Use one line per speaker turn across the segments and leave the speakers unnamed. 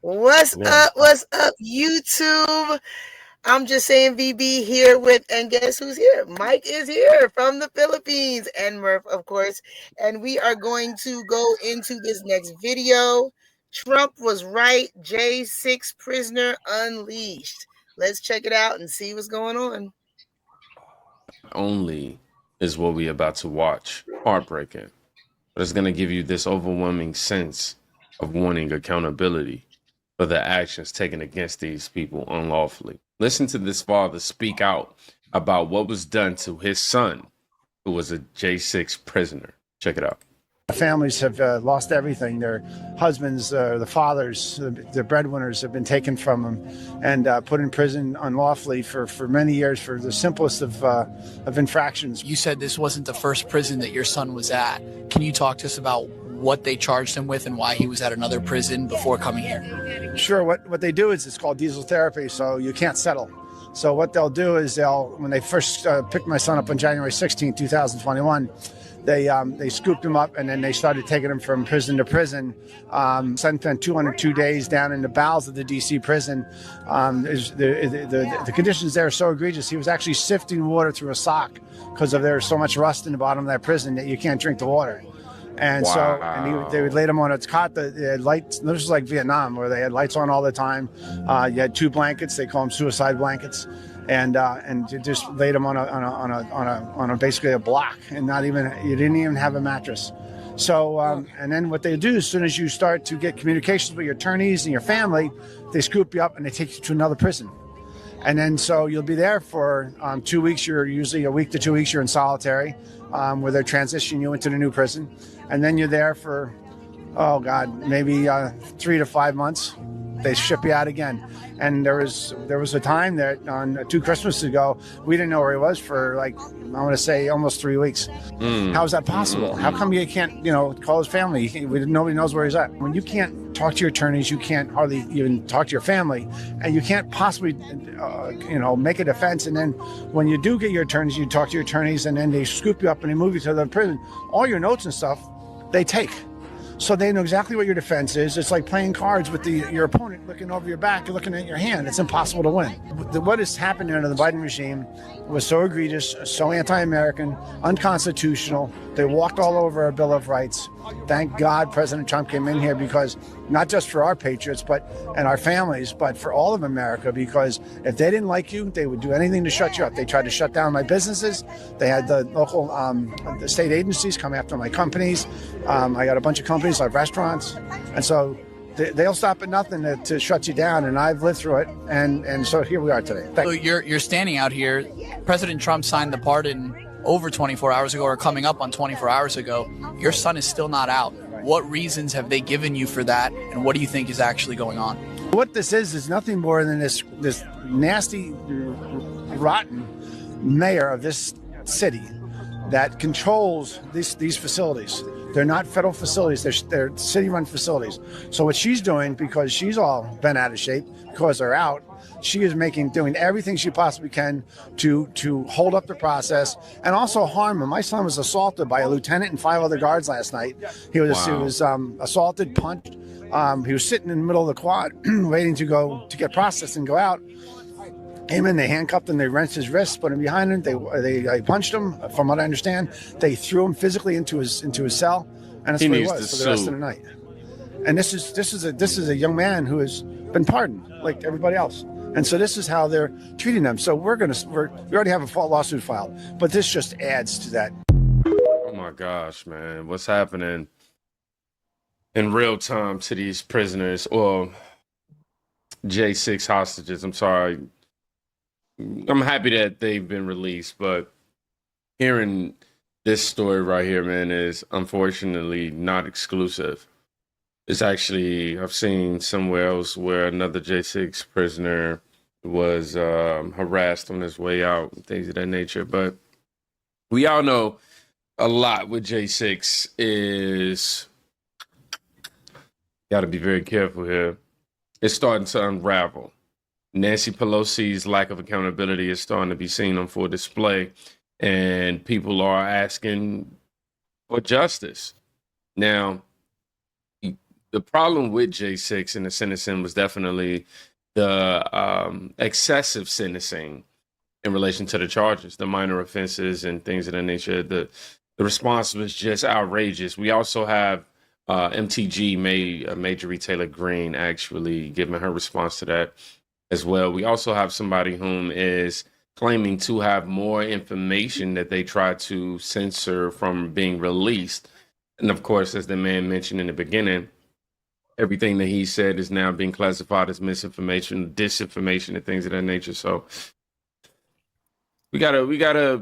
What's
Yeah.
up? What's up, YouTube? I'm just saying VB here with, and guess who's here? Mike is here from the Philippines, and Murph, of course. And we are going to go into this next video. Trump was right. J6 prisoner unleashed. Let's check it out and see what's going on.
Only is what we about to watch heartbreaking, but it's going to give you this overwhelming sense of wanting accountability for the actions taken against these people unlawfully. Listen to this father speak out about what was done to his son, who was a J6 prisoner. Check it out.
Families have lost everything. Their husbands, the fathers, the breadwinners have been taken from them and put in prison unlawfully for many years for the simplest of infractions.
You said this wasn't the first prison that your son was at. Can you talk to us about what they charged him with and why he was at another prison before coming here?
Sure. What they do is it's called diesel therapy, so you can't settle. So what they'll do is when they first picked my son up on January 16, 2021, they scooped him up and then they started taking him from prison to prison. Son spent 202 days down in the bowels of the DC prison. The conditions there are so egregious. He was actually sifting water through a sock because there's so much rust in the bottom of that prison that you can't drink the water. And they would lay him on a cot. They had lights. This was like Vietnam, where they had lights on all the time. You had two blankets. They call them suicide blankets, and you just laid him on a basically a block, and you didn't even have a mattress. So and then what they do as soon as you start to get communications with your attorneys and your family, they scoop you up and they take you to another prison. And then so you'll be there for 2 weeks. You're usually a week to 2 weeks. You're in solitary, where they're transitioning you into the new prison. And then you're there for, maybe 3 to 5 months. They ship you out again. And there was a time that on 2 Christmases ago, we didn't know where he was for I want to say almost 3 weeks. How is that possible? How come you can't, call his family? Nobody knows where he's at. When you can't talk to your attorneys, you can't hardly even talk to your family, and you can't possibly, make a defense. And then when you do get your attorneys, you talk to your attorneys, and then they scoop you up and they move you to the prison. All your notes and stuff, they take. So they know exactly what your defense is. It's like playing cards with your opponent looking over your back, looking at your hand. It's impossible to win. What has happened under the Biden regime was so egregious, so anti-American, unconstitutional. They walked all over our Bill of Rights. Thank God President Trump came in here, because not just for our patriots and our families, but for all of America, because if they didn't like you, they would do anything to shut you up. They tried to shut down my businesses. They had the local the state agencies come after my companies. I got a bunch of companies like restaurants. And so they'll stop at nothing to shut you down. And I've lived through it. And so here we are today.
So you're standing out here. President Trump signed the pardon over 24 hours ago, or coming up on 24 hours ago. Your son is still not out. What reasons have they given you for that, and what do you think is actually going on?
What this is nothing more than this nasty, rotten mayor of this city that controls these facilities. They're not federal facilities, they're city-run facilities. So what she's doing, because she's all bent out of shape because they're out, she is doing everything she possibly can to hold up the process and also harm him. My son was assaulted by a lieutenant and 5 other guards last night. He was assaulted, punched. He was sitting in the middle of the quad waiting to get processed and go out. Came in, they handcuffed him, they wrenched his wrists, put him behind him, they punched him. From what I understand, they threw him physically into his cell, and that's where he was for the rest of the night. And this is a young man who has been pardoned like everybody else. And so this is how they're treating them. So we already have a lawsuit filed, but this just adds to that.
Oh my gosh, man. What's happening in real time to these prisoners, or J6 hostages? I'm sorry. I'm happy that they've been released, but hearing this story right here, man, is unfortunately not exclusive. It's actually, I've seen somewhere else where another J6 prisoner was harassed on his way out, things of that nature. But we all know a lot with J6 is, got to be very careful here. It's starting to unravel. Nancy Pelosi's lack of accountability is starting to be seen on full display, and people are asking for justice. Now, the problem with J6 and the sentencing was definitely the excessive sentencing in relation to the charges, the minor offenses and things of that nature. The response was just outrageous. We also have MTG, Major Retailer Green, actually giving her response to that as well. We also have somebody whom is claiming to have more information that they try to censor from being released. And of course, as the man mentioned in the beginning, everything that he said is now being classified as misinformation, disinformation, and things of that nature. So we gotta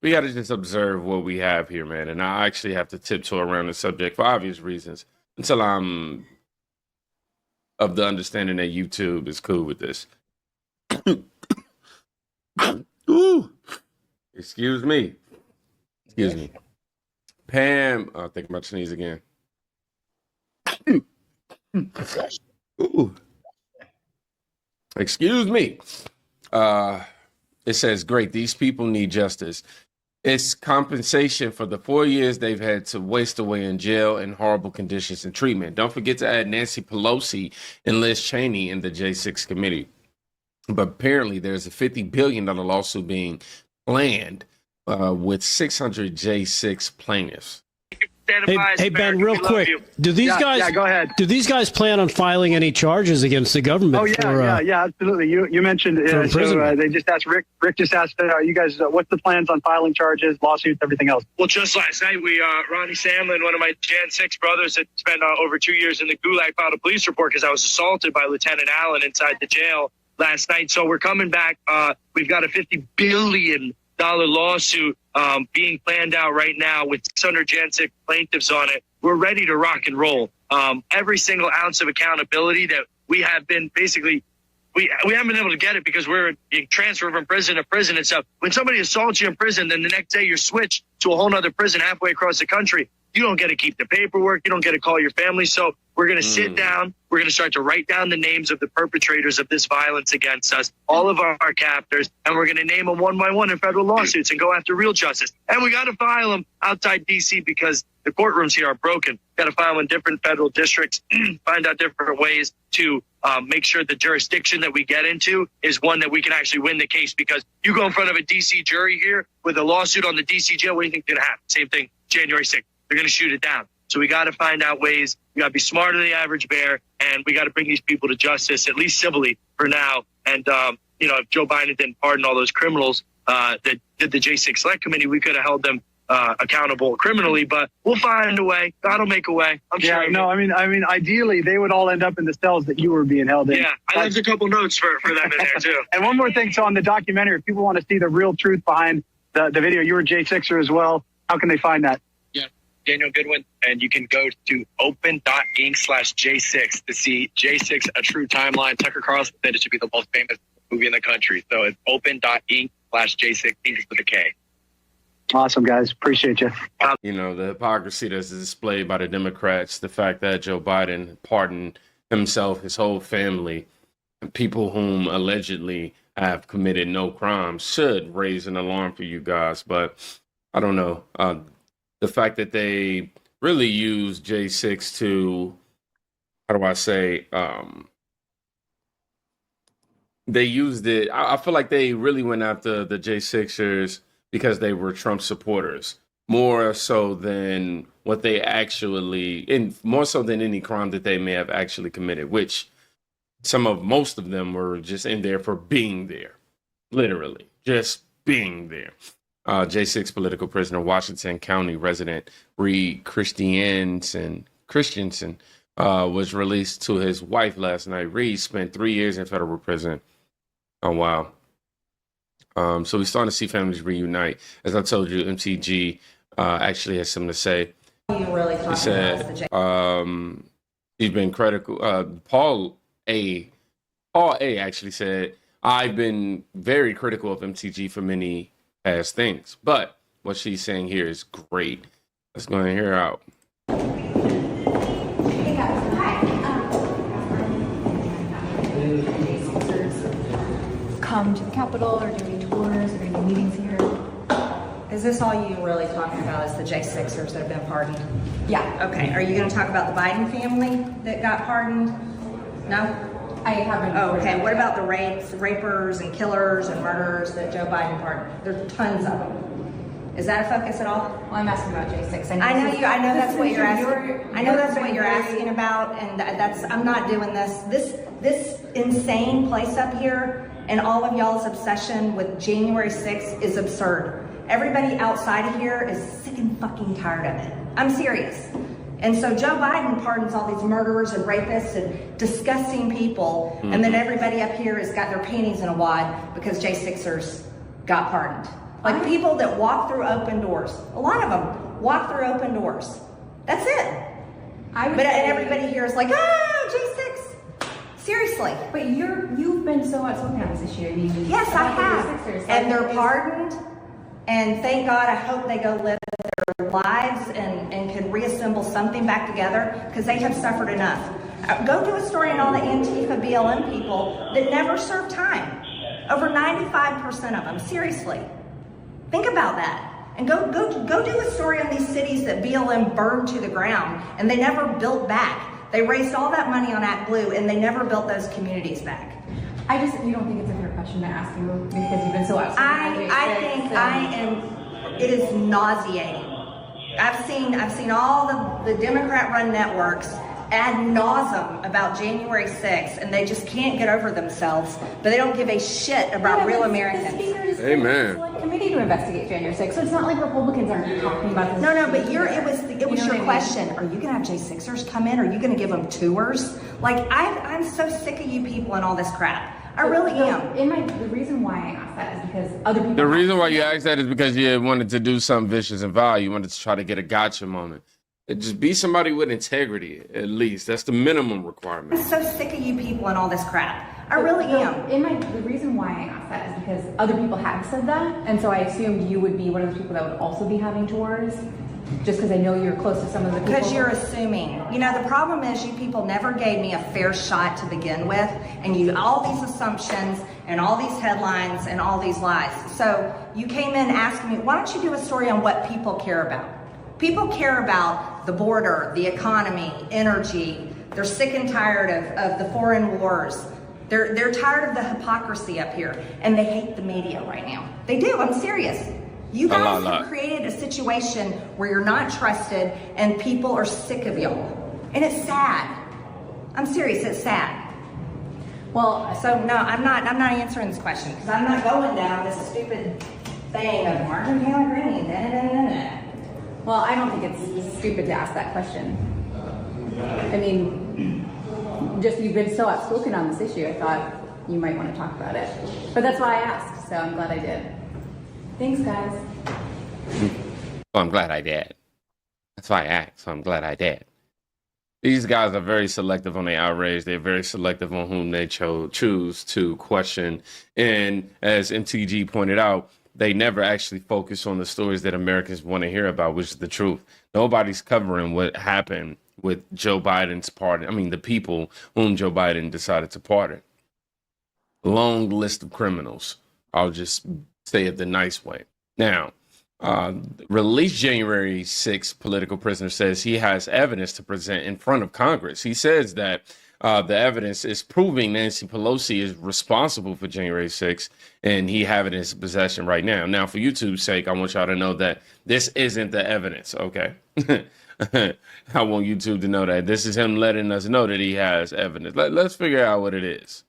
just observe what we have here, man. And I actually have to tiptoe around the subject for obvious reasons until I'm of the understanding that YouTube is cool with this. Ooh. Excuse me. Pam, oh, think about sneeze again. Ooh. Excuse me. It says, great, these people need justice. It's compensation for the 4 years they've had to waste away in jail in horrible conditions and treatment. Don't forget to add Nancy Pelosi and Liz Cheney in the J6 committee. But apparently there's a $50 billion lawsuit being planned with 600 J6 plaintiffs.
Hey Ben, real quick, do these guys?
Go ahead.
Do these guys plan on filing any charges against the government?
Oh yeah, absolutely. You mentioned they just asked Rick. Rick just asked, you guys, what's the plans on filing charges, lawsuits, everything else?
Well, just last night, Ronnie Samlin, one of my Jan 6 brothers, had spent over 2 years in the Gulag, filed a police report because I was assaulted by Lieutenant Allen inside the jail last night. So we're coming back. We've got a $50 billion lawsuit being planned out right now with 600 Jan 6 plaintiffs on it. We're ready to rock and roll. Every single ounce of accountability that we have been basically, we haven't been able to get it because we're being transferred from prison to prison and stuff. When somebody assaults you in prison, then the next day you're switched to a whole nother prison halfway across the country. You don't get to keep the paperwork. You don't get to call your family. So we're going to sit down. We're going to start to write down the names of the perpetrators of this violence against us, all of our captors, and we're going to name them one by one in federal lawsuits and go after real justice. And we got to file them outside D.C. because the courtrooms here are broken. Got to file in different federal districts, find out different ways to make sure the jurisdiction that we get into is one that we can actually win the case. Because you go in front of a D.C. jury here with a lawsuit on the D.C. jail, what do you think is going to happen? Same thing, January 6th. They're going to shoot it down. So we got to find out ways. We got to be smarter than the average bear, and we got to bring these people to justice, at least civilly for now. And, if Joe Biden didn't pardon all those criminals that did the J6 Select Committee, we could have held them accountable criminally, but we'll find a way. God will make a way. I'm sure.
No, I mean, ideally, they would all end up in the cells that you were being held in.
Yeah, I left a couple notes for them in there, too.
And one more thing, so on the documentary, if people want to see the real truth behind the video, you were a J6er as well. How can they find that?
Daniel Goodwin, and you can go to open.inc/J6 to see J6, A True Timeline. Tucker Carlson said it should be the most famous movie in the country. So it's open.inc/J6, English with a K.
Awesome, guys. Appreciate you.
The hypocrisy that's displayed by the Democrats, the fact that Joe Biden pardoned himself, his whole family, and people whom allegedly have committed no crimes should raise an alarm for you guys. But I don't know. The fact that they really use J6 to, how do I say, they used it. I feel like they really went after the J6ers because they were Trump supporters, more so than what they actually, and more so than any crime that they may have actually committed, which most of them were just in there for being there, literally, just being there. J6 political prisoner, Washington County resident Reed Christensen was released to his wife last night. Reed spent 3 years in federal prison. Oh, wow. So we're starting to see families reunite. As I told you, MTG actually has something to say. He said he's been critical. Paul A actually said, I've been very critical of MTG for many past things, but what she's saying here is great. Let's go and hear her out.
Hey guys, hi. Come to the Capitol or do any tours or any meetings here?
Is this all you really talking about is the J6ers that have been pardoned?
Yeah.
Okay. Are you going to talk about the the Biden family that got pardoned? No?
I haven't.
Oh, okay. What about the rapers and killers and murderers that Joe Biden pardoned? There's tons of them. Is that a focus at all?
Well, I'm asking about J6.
I know that's what you're asking. I know that's what you're asking about, and I'm not doing this. This insane place up here and all of y'all's obsession with January 6th is absurd. Everybody outside of here is sick and fucking tired of it. I'm serious. And so Joe Biden pardons all these murderers and rapists and disgusting people, and then everybody up here has got their panties in a wad because J6ers got pardoned. Like people that walk through open doors. A lot of them walk through open doors. That's it. And everybody here is like, J6. Seriously.
But you've been so outspoken on this issue. I mean,
yes, I have. And they're pardoned. And thank God, I hope they go live their lives and can reassemble something back together because they have suffered enough. Go do a story on all the Antifa BLM people that never served time. Over 95% of them. Seriously. Think about that. And go do a story on these cities that BLM burned to the ground and they never built back. They raised all that money on ActBlue and they never built those communities back.
You don't think it's a fair question to ask you because you've been so outspoken.
It is nauseating. I've seen all the Democrat-run networks ad nauseum about January 6th, and they just can't get over themselves, but they don't give a shit about real Americans.
Amen. Select committee to investigate January 6th, so it's not like Republicans aren't talking about this.
No, but it was your question. Are you gonna have J6ers come in? Are you gonna give them tours? Like I'm so sick of you people and all this crap. I really am.
The reason why I asked that is because other people.
The reason why you asked that is because you wanted to do something vicious and vile. You wanted to try to get a gotcha moment. Just be somebody with integrity, at least. That's the minimum requirement.
I'm so sick of you people and all this crap. I really am.
The reason why I asked that is because other people have said that, and so I assumed you would be one of those people that would also be having tours, just because I know you're close to some of the people.
Because you're assuming. You know, the problem is you people never gave me a fair shot to begin with, and all these assumptions and all these headlines and all these lies. So you came in asking me, why don't you do a story on what people care about? People care about the border, the economy, energy. They're sick and tired of the foreign wars. They're tired of the hypocrisy up here, and they hate the media right now. They do, I'm serious. You guys have created a situation where you're not trusted and people are sick of y'all. And it's sad. I'm serious, it's sad. Well, so no, I'm not answering this question because I'm not going down this stupid thing of Martin Taylor Greene.
Well, I don't think it's stupid to ask that question. I mean, just you've been so outspoken on this issue, I thought you might want to talk about it. But that's why I asked, so I'm glad I did. Thanks, guys.
Well, I'm glad I did. That's why I asked, so I'm glad I did. These guys are very selective on their outrage. They're very selective on whom they choose to question. And as MTG pointed out, they never actually focus on the stories that Americans want to hear about, which is the truth. Nobody's covering what happened with Joe Biden's pardon. I mean, the people whom Joe Biden decided to pardon. Long list of criminals. I'll just say it the nice way. Now, released January 6th political prisoner says he has evidence to present in front of Congress. He says that the evidence is proving Nancy Pelosi is responsible for January 6th, and he have it in his possession right now. Now, for YouTube's sake, I want y'all to know that this isn't the evidence, okay? I want YouTube to know that. This is him letting us know that he has evidence. Let's figure out what it is.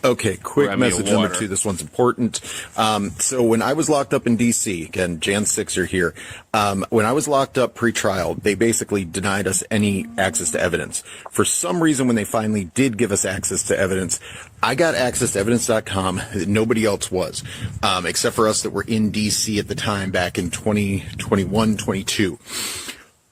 Okay, quick message number 2. This one's important. So when I was locked up in D.C., again, Jan 6er here, when I was locked up pre-trial, they basically denied us any access to evidence. For some reason, when they finally did give us access to evidence, I got access to evidence.com. Nobody else was, except for us that were in D.C. at the time back in 2021, 22.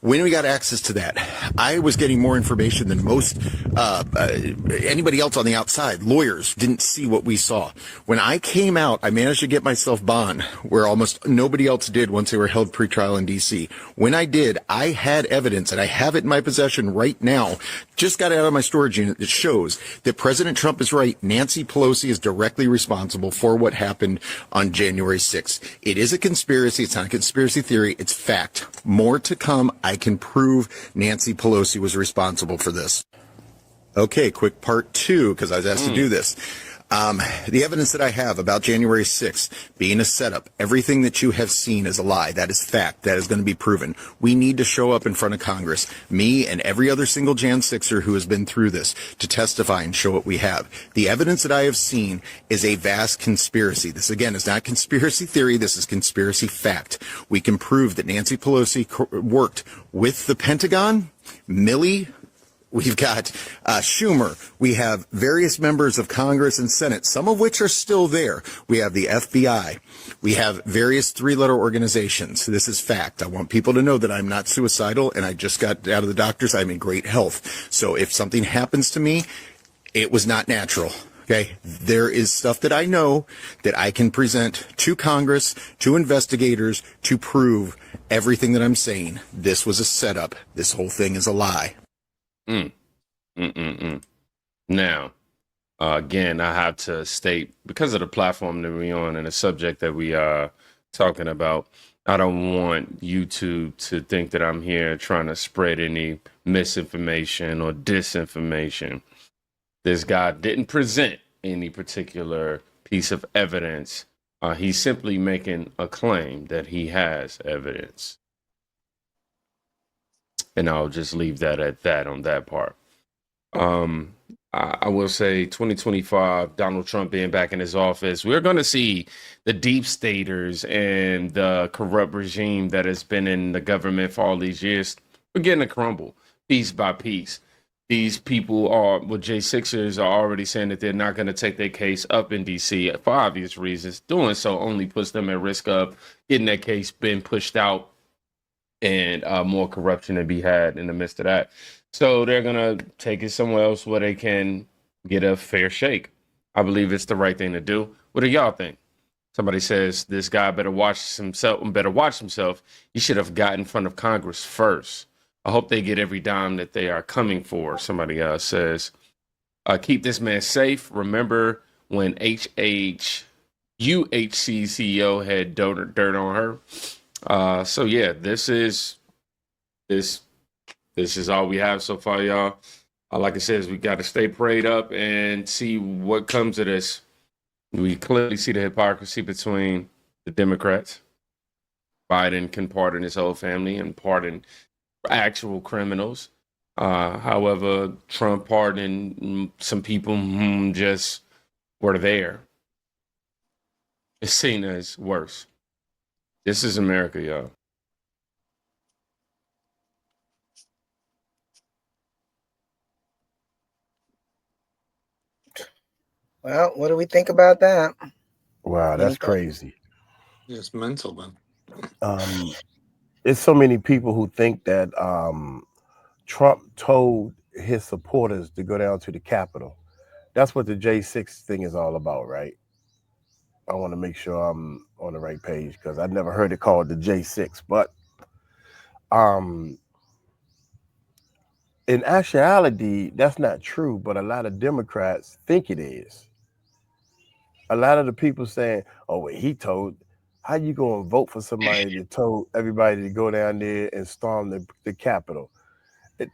When we got access to that, I was getting more information than most anybody else on the outside. Lawyers didn't see what we saw. When I came out, I managed to get myself bond, where almost nobody else did once they were held pretrial in D.C. When I did, I had evidence, and I have it in my possession right now. Just got it out of my storage unit. That shows that President Trump is right. Nancy Pelosi is directly responsible for what happened on January 6th. It is a conspiracy. It's not a conspiracy theory. It's fact. More to come. I can prove Nancy Pelosi was responsible for this. Okay, quick part 2, because I was asked to do this. The evidence that I have about January 6th being a setup, everything that you have seen is a lie. That is fact. That is going to be proven. We need to show up in front of Congress, me and every other single Jan 6er who has been through this, to testify and show what we have. The evidence that I have seen is a vast conspiracy. This, again, is not conspiracy theory. This is conspiracy fact. We can prove that Nancy Pelosi worked with the Pentagon, Milley. We've got Schumer. We have various members of Congress and Senate, some of which are still there. We have the FBI. We have various 3-letter organizations. This is fact. I want people to know that I'm not suicidal, and I just got out of the doctors. I'm in great health. So if something happens to me, it was not natural. Okay, there is stuff that I know that I can present to Congress, to investigators, to prove everything that I'm saying. This was a setup. This whole thing is a lie.
Now, again, I have to state, because of the platform that we're on and the subject that we are talking about, I don't want YouTube to think that I'm here trying to spread any misinformation or disinformation. This guy didn't present any particular piece of evidence. He's simply making a claim that he has evidence. And I'll just leave that at that on that part. I will say 2025, Donald Trump being back in his office, we're going to see the deep staters and the corrupt regime that has been in the government for all these years. We're getting to crumble piece by piece. These people J6ers are already saying that they're not going to take their case up in D.C. for obvious reasons. Doing so only puts them at risk of getting that case being pushed out and more corruption to be had in the midst of that. So they're going to take it somewhere else where they can get a fair shake. I believe it's the right thing to do. What do y'all think? Somebody says this guy better watch himself. He should have got in front of Congress first. I hope they get every dime that they are coming for. Somebody else says, keep this man safe. Remember when UHC CEO had dirt on her? So yeah, this is all we have so far, y'all. Like I said, we got to stay prayed up and see what comes of this. We clearly see the hypocrisy between the Democrats. Biden can pardon his whole family and pardon actual criminals. However, Trump pardoned some people who just were there. It's seen as worse. This is America, y'all.
Well, what do we think about that?
Wow, that's crazy.
It's mental, man.
There's so many people who think that Trump told his supporters to go down to the Capitol. That's what the J6 thing is all about, right? I want to make sure I'm on the right page because I've never heard it called the J6. But in actuality, that's not true. But a lot of Democrats think it is. A lot of the people saying, "Oh, well, he told." How you going to vote for somebody that told everybody to go down there and storm the Capitol?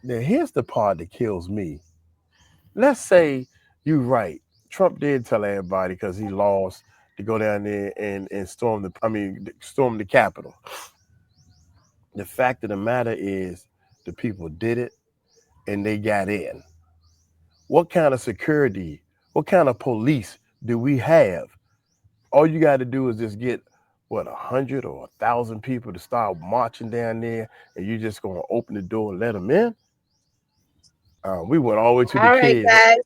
Now, here's the part that kills me. Let's say you're right. Trump did tell everybody because he lost to go down there and storm the Capitol. The fact of the matter is the people did it and they got in. What kind of security, what kind of police do we have? All you got to do is just get 100 or 1,000 people to start marching down there, and you're just going to open the door and let them in? We went all the way to the kids.
Guys.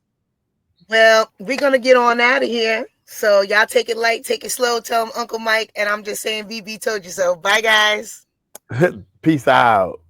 Well, we're going to get on out of here. So y'all take it light, take it slow. Tell them Uncle Mike, and I'm just saying VB told you so. Bye, guys.
Peace out.